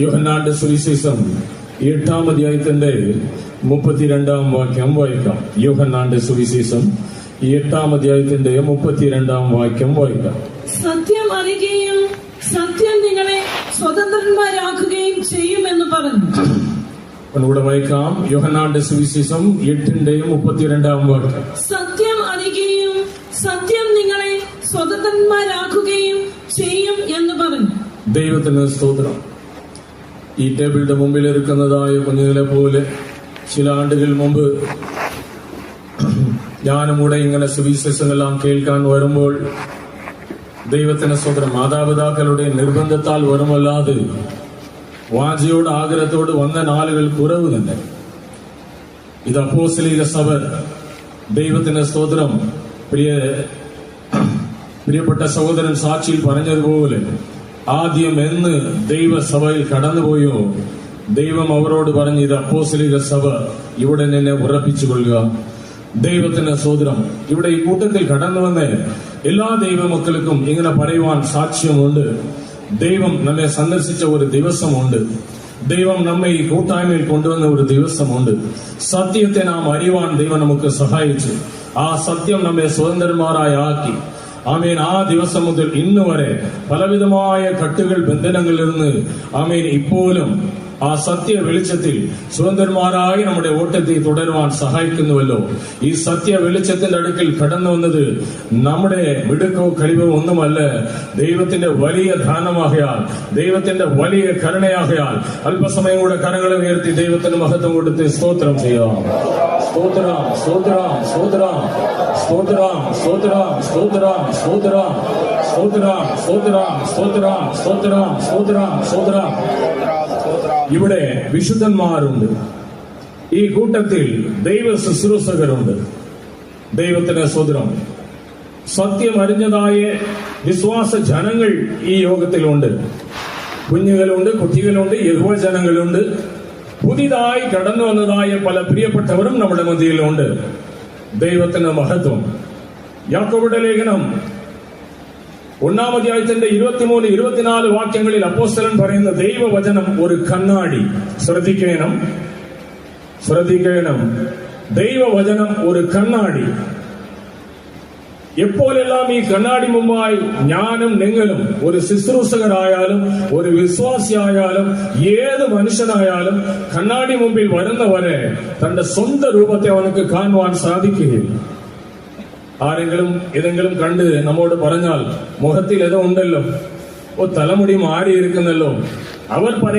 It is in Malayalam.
യോഹന്നാന്റെ സുവിശേഷം 8-ാം അധ്യായത്തിന്റെ 32-ാം വാക്യം വായിക്കാം. യോഹന്നാന്റെ സുവിശേഷം 8-ാം അധ്യായത്തിന്റെ 32-ാം വാക്യം വായിക്കാം. സത്യം അറിയുകയും സത്യം നിങ്ങളെ സ്വതന്ത്രന്മാരാക്കുകയും ചെയ്യുമെന്ന് പറഞ്ഞു. ഒന്നുകൂടെ വായിക്കാം. യോഹന്നാന്റെ സുവിശേഷം 8-ന്റെ 32-ാം വാക്യം. സത്യം അറിയുകയും സത്യം നിങ്ങളെ സ്വതന്ത്രന്മാരാക്കുകയും ചെയ്യും എന്ന് പറഞ്ഞു. ദൈവത്തിന് സ്തോത്രം. ഈ ടേബിളിന്റെ മുമ്പിൽ ഇരിക്കുന്നതായ കുഞ്ഞുങ്ങളെ പോലെ ചില ആണ്ടുകൾ മുമ്പ് ഞാനും കൂടെ ഇങ്ങനെ സുവിശേഷങ്ങളെല്ലാം കേൾക്കാൻ വരുമ്പോൾ ദൈവത്തിന് സ്തോത്രം, മാതാപിതാക്കളുടെ നിർബന്ധത്താൽ വരുമല്ലാതെ വാഞ്ചയോട് ആഗ്രഹത്തോട് വന്ന നാളുകൾ കുറവ് തന്നെ. ഇത് അപ്പോസ്തലിക സഭ ദൈവത്തിന് സ്തോത്രം, പ്രിയപ്പെട്ട സഹോദരൻ സാക്ഷിയിൽ പറഞ്ഞതുപോലെ ആദ്യം എന്ന് ദൈവസഭയിൽ കടന്നുപോയോ ദൈവം അവരോട് പറഞ്ഞ് ഇത് അപ്പോസ്തലിക സഭ, ഇവിടെ നിന്നെ ഉറപ്പിച്ചുകൊള്ളുക. ദൈവത്തിന് സ്തോത്രം. ഇവിടെ ഈ കൂട്ടത്തിൽ കടന്നു വന്ന് എല്ലാ ദൈവമക്കൾക്കും ഇങ്ങനെ പറയുവാൻ സാക്ഷ്യമുണ്ട്. ദൈവം നമ്മെ സന്ദർശിച്ച ഒരു ദിവസമുണ്ട്. ദൈവം നമ്മെ ഈ കൂട്ടായ്മയിൽ കൊണ്ടുവന്ന ഒരു ദിവസമുണ്ട്. സത്യത്തെ നാം അറിയുവാൻ ദൈവം നമുക്ക് സഹായിച്ചു. ആ സത്യം നമ്മെ സ്വതന്ത്രന്മാരായി ആക്കി. ആമേൻ. ആ ദിവസം മുതൽ ഇന്ന് വരെ പലവിധമായ കട്ടുകൾ, ബന്ധനങ്ങളിൽ നിന്ന് ആമേൻ ഇപ്പോഴും ആ സത്യ വെളിച്ചത്തിൽ സ്വതന്ത്രന്മാരായി നമ്മുടെ ഓട്ടത്തെ തുടരുവാൻ സഹായിക്കുന്നുവല്ലോ. ഈ സത്യ വെളിച്ചത്തിന്റെ അടുക്കൽ കടന്നു വന്നത് നമ്മുടെ മിടുക്കോ കഴിവോ ഒന്നുമല്ല, ദൈവത്തിന്റെ വലിയ ദാനമാകയാൽ, ദൈവത്തിന്റെ വലിയ കരുണയാകയാൽ. അല്പസമയം കൂടെ കരങ്ങളെ ഉയർത്തി ദൈവത്തിന് മഹത്വം കൊടുത്ത് സ്തോത്രം ചെയ്യാം. സ്തോത്രം, സ്തോത്രം, സ്തോത്രം, സ്തോത്രം, സ്തോത്രം, സ്തോത്രം, സ്തോത്രം, സ്തോത്രം, സ്തോത്രം, സ്തോത്രം, സ്തോത്രം, സ്തോത്രം, സ്തോത്രം. ഇവിടെ വിശുദ്ധന്മാരുണ്ട്. ഈ കൂട്ടത്തിൽ ദൈവ ശുശ്രൂഷകരുണ്ട്. ദൈവത്തിന് സ്തോത്രം. സത്യം അറിഞ്ഞതായ വിശ്വാസ ജനങ്ങൾ ഈ യോഗത്തിലുണ്ട്. കുഞ്ഞുങ്ങളുണ്ട്, കുട്ടികളുണ്ട്, യഹോവജനങ്ങളുണ്ട്. പുതിയതായി കടന്നു വന്നതായ പല പ്രിയപ്പെട്ടവരും നമ്മുടെ മധ്യയിലുണ്ട്. ദൈവത്തിന് മഹത്വം. യാക്കോബുടെ ലേഖനം 1-ാം അധ്യായത്തിന്റെ 23-24 വാക്യങ്ങളിൽ അപ്പോസ്തലൻ പറയുന്ന ദൈവവചനം ഒരു കണ്ണാടി. ശ്രദ്ധിക്കണം, ശ്രദ്ധിക്കണം. ദൈവവചനം ഒരു കണ്ണാടി. എപ്പോഴെല്ലാം ഈ കണ്ണാടി മുമ്പായി ഞാനും നിങ്ങളും, ഒരു ശുശ്രൂഷകരായാലും ഒരു വിശ്വാസിയായാലും ഏത് മനുഷ്യനായാലും കണ്ണാടി മുമ്പിൽ വരുന്നവരെ തന്റെ സ്വന്തം രൂപത്തെ അവനക്ക് കാണുവാൻ സാധിക്കുകയില്ല. ആരെങ്കിലും ഏതെങ്കിലും കണ്ട് നമ്മോട് പറഞ്ഞാൽ മുഖത്തിൽ ഏതോ ഉണ്ടല്ലോ, തലമുടി മാറിയിരിക്കുന്നല്ലോ, അവർ പറയും